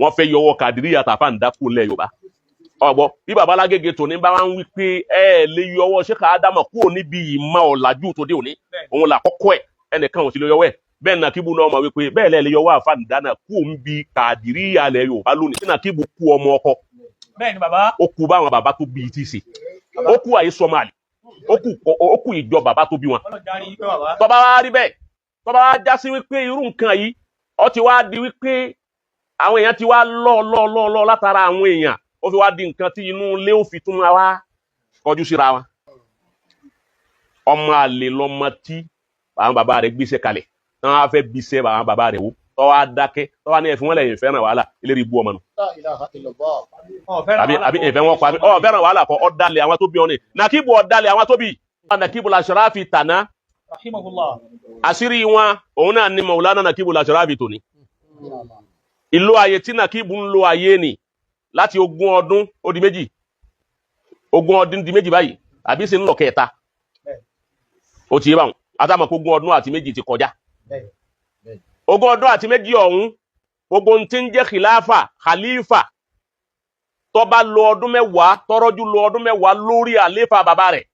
wọ́n fẹ́ yọwọ́ Kàdíríyà tàfà ń dákú lẹ̀ Yorùbá ọgbọ́ bí baba Alágége tòní bá wọn wí pé ẹ lè yọwọ́ Sheikh Adamu kúrò níbi ìmọ̀ ọ̀làjú tó dé òní òun là kọ́kọ́ ẹ̀ ẹnìkan ò sì lè yọwọ́ ẹ̀ bẹ́ẹ̀ Nàkíbù náà mọ̀ wípé bẹ́ẹ̀ lẹ́ lè yọwọ́ àfà ń dáná kúrò níbi Kàdíríyà lẹ̀ Yorùbá lónìí tí Nàkíbù kú ọmọ ọkọ bẹ́ẹ̀ni bàbá ó kú báwọn bàbá tó bí ti ṣe ó kú àyè Somali ó kú ìjọ bàbá tó bí wọn tọ́ba wá rí bẹ́ẹ̀ tọ́ba wá já sí wípé irú nǹkan yìí ó ti wá di wípé àwọn èèyàn ti wá lọ́ látara àwọn èèyàn ó fi wá di nǹkan tí inú ilé ó fi tún wá kọjú síra wọn ọmọ àlè lọmọ tí àwọn bàbá rẹ̀ gbéṣẹ́ kalẹ̀ tí wọ́n á fẹ́ bíṣẹ́ àwọn bàbá rẹ̀ wò tọ́wọ́ á dákẹ́ tọ́wọ́ ní ẹ̀fún wọn lẹ́yìn fẹ́ràn wàhálà eléyìí ibú ọmọ nù. àbí ẹ̀fẹ́ wọn pa fẹ́ràn wàhálà kọ́ ọ̀dàlẹ̀ àwọn tó bí ọ ní Nàkíbù ọ̀dàlẹ̀ àwọn tó bí Nàkíbù Lasharafi tàná àṣírí wọn òun náà ni Maulana Nàkíbù Lasharafi tòní ìlú ayé tí Nàkíbù ń lo ayé ni láti 20 ọdún ó di méjì 20 ọdún di méjì báyìí àbí sì ń lọ kẹta ó ti yé báwọn àtàmọ̀ 20 ọdún àti méjì ti kọjá 20 ọdún àti méjì ọ̀hún gbogbo tí ń jẹ́ khalifa tó bá lo ọdún mẹ́wàá tọ́rọ́jú lo ọdún mẹ́wàá lórí àléfà bàbá rẹ̀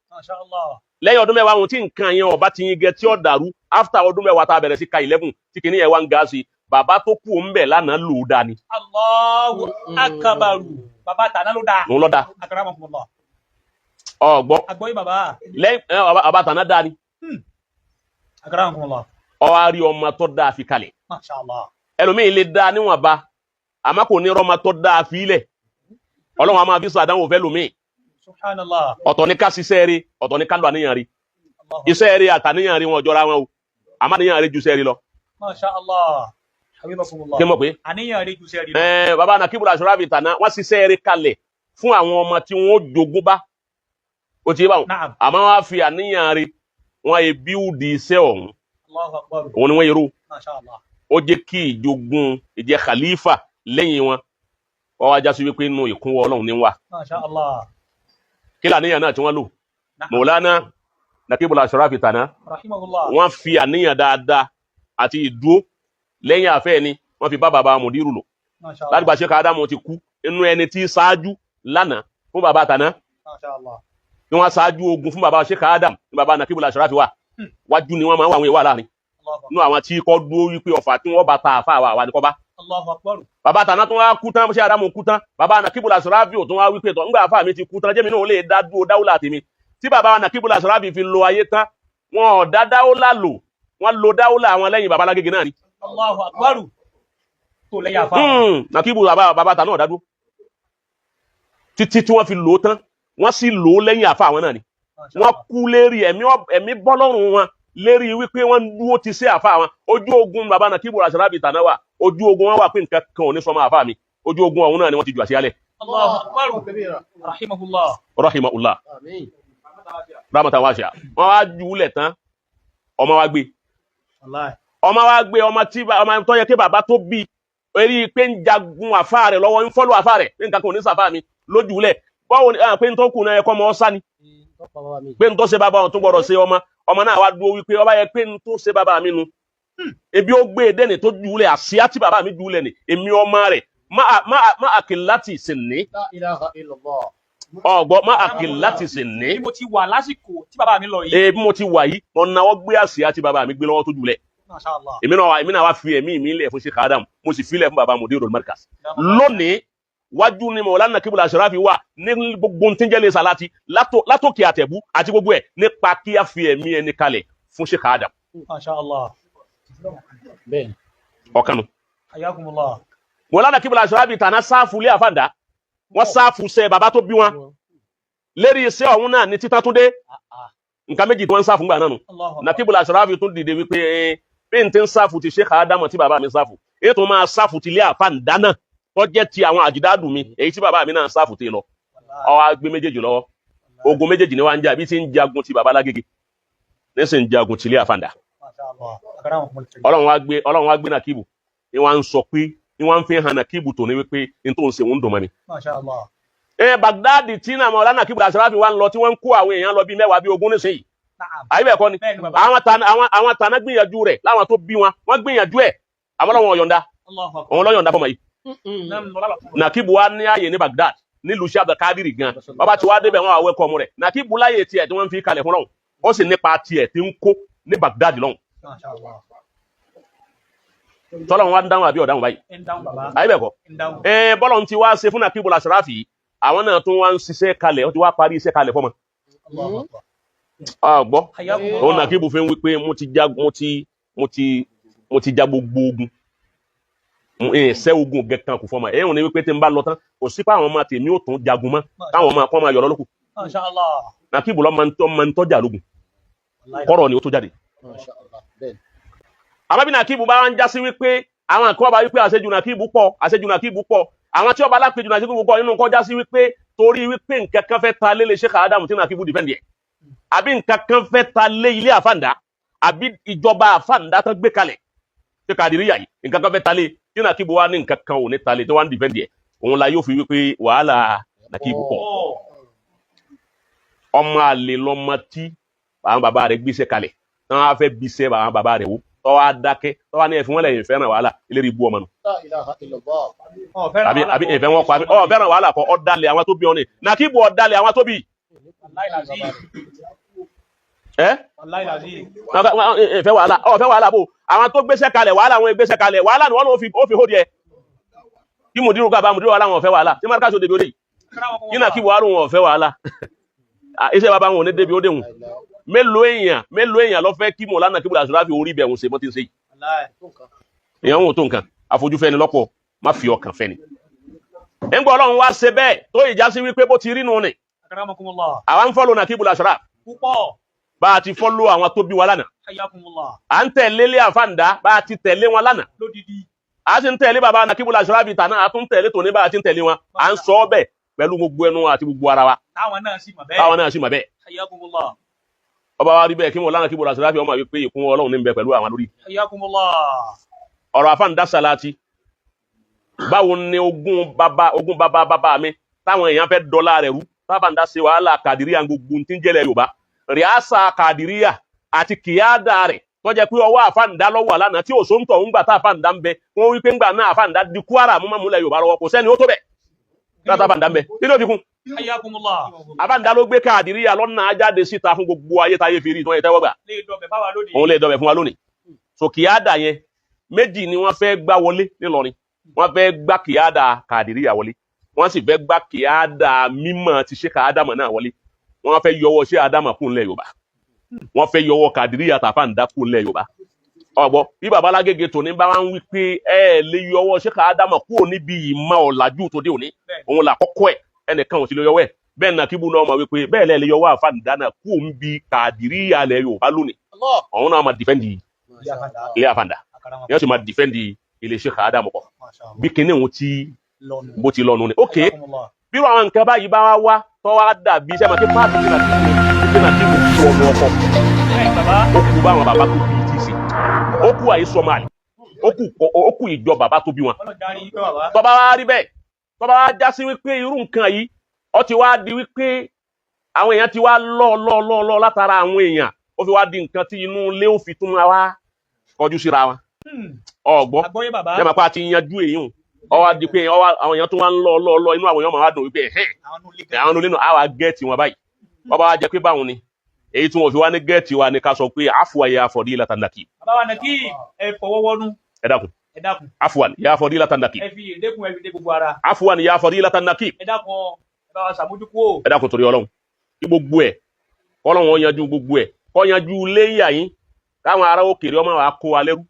lẹ́yìn ọdún mẹ́wàá ohun tí nǹkan yẹn ọba ti yin gẹ tí ó dàrú after ọdún mẹ́wàá tá a bẹ̀rẹ̀ sí ka 11 tí kìíní yẹn wá ń ga sí bàbá tó kú ń bẹ̀ lánàá lò ó dání. Allahu akbaru bàbá tàná ló dáa. òun ló dáa. Akramakumullah. ọgbọ́ àgbọ̀yé bàbá. lẹ́yìn bàbá tàná dáa ni. Akramakumullah. ọ wá rí ọmọ tó dáa fi kalẹ̀. Masha Allah. ẹlòmíín lè dáa níwọ̀nba àmọ́ kò ní rọ́mọ tó dáa fi ilẹ̀ ọlọ́run a máa fi sàdánwò fẹ́ lòmíín. Subhanallah. ọ̀tọ̀ ní ká ṣiṣẹ́ rí ọ̀tọ̀ ní ká lọ àníyàn rí iṣẹ́ rí àtàníyàn rí wọn jọra wọn o àmọ́ àníyàn rí ju iṣẹ́ rí lọ. Masha Allah. Habibakumullah. kí mọ̀ pé. àníyàn rí ju iṣẹ́ rí lọ. bàbá Nàkíbù Lasharafi tàná wọ́n ṣiṣẹ́ rí kalẹ̀ fún àwọn ọmọ tí wọ́n jogún bá ó ti yé báwọn àmọ́ wọ́n á fi àníyàn rí wọ́n yẹ bíúdi iṣẹ́ ọ̀hún òun ni wọ́n yẹ rú ó jẹ́ kí ìjogún ìjẹ́ khalifa lẹ́yìn wọn wọ́n wá já sí wípé inú ìkúnwọ́ Ọlọ́run ní wà. Masha Allah. kí làníyàn náà tí wọ́n lò Maulana Nàkíbù Lasharafi tàná wọ́n fi àníyàn dáadáa àti ìdúró lẹ́yìn àfẹ́ ni wọ́n fi bá bàbá Mùdírù lò láti gbà Sheikh Adamu ti kú inú ẹni tí ṣáájú lánàá fún bàbá tàná ni wọ́n ṣáájú ogun fún bàbá Sheikh Adamu ní bàbá Nàkíbù Lasharafi wà wájú ni wọ́n máa ń wà àwọn ìwà láàrin nínú àwọn tí kọ́ dúró wípé ọ̀fà tí wọ́n bá ta àfà wà ní kọ́ bá. bàbá tàná tó wá kú tán Sheikh Adamu kú tán bàbá Nàkíbù Lasharafi ò tó wá wípé tọ́ nígbà àfà mi ti kú tán jẹ́mi náà lè dá dúró dáwùlà tèmi tí bàbá Nàkíbù Lasharafi fi lo ayé tán wọn ò dá dáwùlà lò wọ́n lo dáwùlà àwọn lẹ́yìn bàbá Alágége náà ni. Allahu Akbar. tó lẹ́yìn àfà. Nàkíbù bàbá tàná ọ̀dádú títí tí wọ́n fi lò ó tán wọ́n sì lò ó lẹ́yìn àfà àwọn náà ni wọ́n kú lérí ẹ̀mí bọ́lọ́run wọn lérí wípé wọ́n dúró ti sí àfà wọn ojú ogun bàbá Nàkíbù Lasharafi tàná wà ojú ogun wọn wà pé nǹkan kan ò ní sọmọ àfà mi ojú ogun ọ̀hún náà ni wọ́n ti jù àṣeyálẹ̀. Allahu Akbar. Rahimahullah. Rahimahullah. Rahmatan wasi'a wọ́n wá jùúlẹ̀ tán ọmọ wa gbé ọmọ tó yẹ kí bàbá tó bí orí pé ń jagun àfà rẹ̀ lọ́wọ́ ń fọ́lọ́ àfà rẹ̀ pé nǹkan kan ò ní sàfà mi lójúlẹ̀ báwo ni pé ń tó kù náà ẹ̀kọ́ ọmọ ọ̀sá ni pé ń tó ṣe bàbá wọn tó gbọ́dọ̀ ṣe ọmọ náà wá dúró wípé ọba yẹ pé ń tó ṣe bàbá mi nu ebi ó gbé dẹ́ni tó jùúlẹ̀ àṣíá tí bàbá mi jùúlẹ̀ ni èmi ọmọ rẹ̀ má àkìlì láti sìn ní ọgbọ́ má àkìlì láti sìn ní. bí mo ti wà lásìkò tí bàbá mi lọ yìí. bí mo ti wà yìí mo náwó gbé àṣíá tí bàbá mi gbé lọ́wọ́ tó jùúlẹ̀. èmi náà wá fi ẹ̀mí mi lẹ̀ fún Sheikh Adamu mo sì filẹ̀ fún bàbá Mudirul Markaz. lónìí wájú ni Maulana Nàkíbù Lasharafi wà ní gbogbo tí ń jẹ́ lè sàláàtì látòkè àtẹ̀bú àti gbogbo ẹ̀ nípa kí a fi ẹ̀mí ẹni kalẹ̀ fún Sheikh Adamu. Masha Allah. bẹ́ẹ̀ni. ọ̀kanu. Hayyakumullah. Maulana Nàkíbù Lasharafi tàná sáfù lé àfàǹdà wọ́n sáfù sẹ́ bàbá tó bí wọn lérí iṣẹ́ ọ̀hún náà ní títà tó dé nǹkan méjì tí wọ́n ń sáfù gbà náà nù Nàkíbù Lasharafi tún dìde wípé pé n ti ń sáfù ti Sheikh Adamu tí bàbá mi sáfù èyí tó máa sáfù ti lé àfàǹdà náà tó jẹ́ ti àwọn àjìdádù mi èyí tí bàbá mi náà sáfù ti lọ ó wá gbé méjèèjì lọ́wọ́ ogun méjèèjì ni wọ́n ń jà bí ti ń jagun ti bàbá Alágége ní sì ń jagun ti lé àfàǹdà Ọlọ́run wá gbé Nàkíbù ni wọ́n ń sọ pé ni wọ́n fi hàn Nàkíbù tó ní wípé n tó ń ṣe ń dùn mọ́ mi. Baghdadi tí náà Maulana Nàkíbù Lasharafi wá ń lọ tí wọ́n ń kó àwọn èèyàn lọ bí 10 bí 20 nísìnyí. àyíbẹ̀ kọ́ ni àwọn tàná gbìyànjú rẹ̀ láwọn tó bí wọn gbìyànjú ẹ̀ àwọn ọlọ́wọ́n ọ̀yọ̀ǹda òun lọ́yọ̀ǹda fọmọ yìí nàkíbù wa ní ààyè ní Baghdad nílùú sí Abdulkadir gan bàbá tí wàá débẹ̀ wọn àwẹ̀ kọ́ ọmọ rẹ̀ nàkíbù láyè tiẹ̀ tí wọ́n fi kalẹ̀ fún lọ́hùn ó sì nípa tiẹ̀ tí ń kó ní Baghdad lọ́hùn. tọ́lọ́run wa ń dáhùn àbí ọ̀dáhùn báyìí àyè bẹ̀ kọ́ bọ́lọ̀ ti wá ṣe fún nàkíbù làṣàráfì àwọn náà tún wá ń ṣiṣẹ́ kalẹ̀ ó ti wá parí iṣẹ́ kalẹ̀ fọ́mọ. gbọ́ òun nàkíbù fi ń wí pé mo ti já gbogbo ogun ṣẹ́ ogun gẹ̀kan kù fọ́mọ ẹ̀yìn ní wípé tí ń bá lọ tán kò sí pé àwọn ọmọ tèmi ò tún jagun mọ́ káwọn ọmọ akọ́ máa yọ̀rọ̀ lókù. nàkíbù lọ́ máa ń tọ́jà lógun kọ́rọ̀ ni ó tó jáde. àmọ́ bí nàkíbù bá ń já sí wípé àwọn àkọ́ bá wípé àṣejù nàkíbù pọ̀ àwọn tí ọba alápèjù nàkíbù pọ̀ nínú kọjá sí wípé torí wípé nǹkan kan fẹ́ ta lé lè Sheikh Adamu tí nàkíbù dìfẹ́ǹdì ẹ̀ àbí nǹkan kan fẹ́ ta lé ilé àfàǹdá àbí ìjọba àfàǹdá tán gbé kalẹ̀ ṣe Kàdìríyà yìí nǹkan kan fẹ́ ta lé tí nàkíbù wá ní nǹkan kan ò ní ta lé tí wọ́n ń dìfẹ́ǹdì ẹ̀ òun la yóò fi wípé wàhálà nàkíbù pọ̀ ọmọ àlè lọmọ tí àwọn bàbá rẹ̀ gbéṣẹ́ kalẹ̀ tí wọ́n á fẹ́ bíṣẹ́ àwọn bàbá rẹ̀ wò tọ́wọ́ adákẹ́ tọ́wọ́ ní ẹ̀fún wọn lẹ́yìn fẹ́ràn wàhálà ilé rí bú ọmọ nù. àbí ìfẹ́ wọn pa mí fẹ́ràn wàhálà kọ́ ọ̀dàlẹ̀ àwọn tó bí ọ ní nàkíbù ọ̀dàlẹ̀ àwọn tó bí. ìfẹ́ wàhálà bò àwọn tó gbéṣẹ́ kalẹ̀ wàhálà wọn gbéṣẹ́ kalẹ̀ wàhálà ni wọ́n ló fi hóde ẹ̀ kí mùdírù gàbá mùdírù wàhálà wọn ọ̀fẹ́ wàhálà tí márùkà sóde bí ó dé kí nàkíbù wàhálà wọn ọ̀fẹ́ wàhálà iṣẹ́ bàbá wọn ò ní débi ó dé wọn mélòó èèyàn lọ fẹ́ kí mọ̀ lánàá kíbùlà Àṣàráfì orí bẹ̀ wọn ṣe mọ́ tí ń ṣe yìí èèyàn wọn ò tó nǹkan àfojúfẹ́ni lọ́pọ̀ má fi ọkàn fẹ́ni. ẹ̀ńgbọ́n Ọlọ́run wá ṣe bẹ́ẹ̀ tó ìjà sí wípé bó ti rí nù ni àwa ń fọ́lọ́ nàkíbùlà Àṣàráfì bá a ti fọ́lọ́ àwọn tó bí wa lánàá à ń tẹ̀lé lé àfàǹdá bá a ti tẹ̀lé wọn lánàá a ti ń tẹ̀lé bàbá nàkíbùlà Àṣàráfì tàná a tún tẹ̀lé tòní bá a ti ń tẹ̀lé wọn à ń sọ ọ́ bẹ́ẹ̀ pẹ̀lú gbogbo ẹnu àti gbogbo ara wa táwọn náà sì mọ̀ bẹ́ẹ̀ ọba wa rí bẹ́ẹ̀ kí wọ́n lánàá kíbùlà Àṣàráfì ọmọ wípé ìkún Ọlọ́run ní ń bẹ pẹ̀lú àwọn lórí ọ̀rọ̀ àfáǹdá sàláàtì báwo ni ogún bàbá mi táwọn èèyàn fẹ́ dọ́là rẹ̀ rú táfàǹdá ṣe wàhálà Kàdìríyà gbogbo tí ń jẹ́lẹ̀ Yorùbá rìásà Kàdìríyà àti kìyàdà rẹ̀ tó jẹ́ pé ọwọ́ àfáǹdá lọ́wọ́ lánàá tí òṣòǹtọ̀ ń gbà tá àfáǹdá ń bẹ wọ́n wípé ńgbà náà àfáǹdá di Kwara múlẹ̀ Yorùbá lọ́wọ́ kò sẹ́ni ó tó bẹ̀ láti àfáǹdá ń bẹ nínú òdìkún àfáǹdá ló gbé Kàdìríyà lọ́nà ajáde síta fún gbogbo ayé táyé fi rí ìtàn ìtẹ́wọ́gbà òun lè dọ̀bẹ̀ fún wa lónìí so kìyàdà yẹn méjì ni wọ́n fẹ́ gbá wọlé nílọrin wọ́n fẹ́ gbá kìyàdà Kàdìríyà wọlé wọ́n sì fẹ́ gbá kìyàdà mímọ́ ti Sheikh Adamu náà wọlé wọ́n fẹ́ yọwọ́ Sheikh Adamu kún lẹ̀ Yorùbá wọ́n fẹ́ yọwọ́ Kàdìríyà tàfàǹdá kún lẹ̀ Yorùbá ọgbọ́ bí baba Lágége tòní bá wọn wí pé ẹ lè yọwọ́ Sheikh Adamu kúrò níbi ìmọ̀ ọ̀làjú tó dé òní òun là kọ́kọ́ ẹ̀ ẹnìkan ò sì lè yọwọ́ ẹ̀ bẹ́ẹ̀ náà kíbu náà mọ̀ wípé bẹ́ẹ̀ lẹ́ lè yọwọ́ àfàǹdá náà kúrò níbi Kàdìríyà lẹ̀ Yorùbá lónìí òun náà máa dìfẹ́ǹdì ilé àfàǹdá yóò sì máa dìfẹ́ǹdì ilé Sheikh Adamu kọ bí kinní òun tí bó ti lọ́nu ni ok bí àwọn nǹkan báyìí bá wá tó wá dàbí iṣẹ́ máa kí páàpù tí náà tí mo fi ọ̀nà ọkọ̀ ó kú báwọn bàbá tó bí ti ṣe ó kú àyè Somali ó kú ìjọ bàbá tó bí wọn tó bá wá rí bẹ́ẹ̀ tó bá wá já sí wípé irú nǹkan yìí ó ti wá di wípé àwọn èèyàn ti wá lọ́ látara àwọn èèyàn ó fi wá di nǹkan tí inú ilé ó fi tún wá kọjú síra wọn ọgbọ́n ẹ máa pa ti yanjú èyí ọwọ́ di pé àwọn èèyàn tó wá ń lọ inú àwọn èèyàn máa wá dùn wípé àwọn olóòlù náà àwa gẹ́ẹ̀tì wọn báyìí wọ́n bá wá jẹ́ pé báwọn ni èyí tí wọ́n fi wá ní gẹ́ẹ̀tì wa ni ká sọ pé àfùwà ya fadilatan Nakib. bàbá Nakib ẹ fọwọ́wọ́nú. ẹ dákun àfùwà ya fadilatan Nakib. ẹ fi èdèkùn ẹ fi dé gbogbo ara. àfùwà ya fadilatan Nakib. ẹ dákun ẹ bá wa ṣàmójúkú. ẹ dákun torí Ọlọ́run kí gbogbo ẹ kọ́lọ́run yanjú gbogbo ẹ kọ́ yanjú léyà yín káwọn ará òkèèrè ọmọ wa kó wa lẹ́rú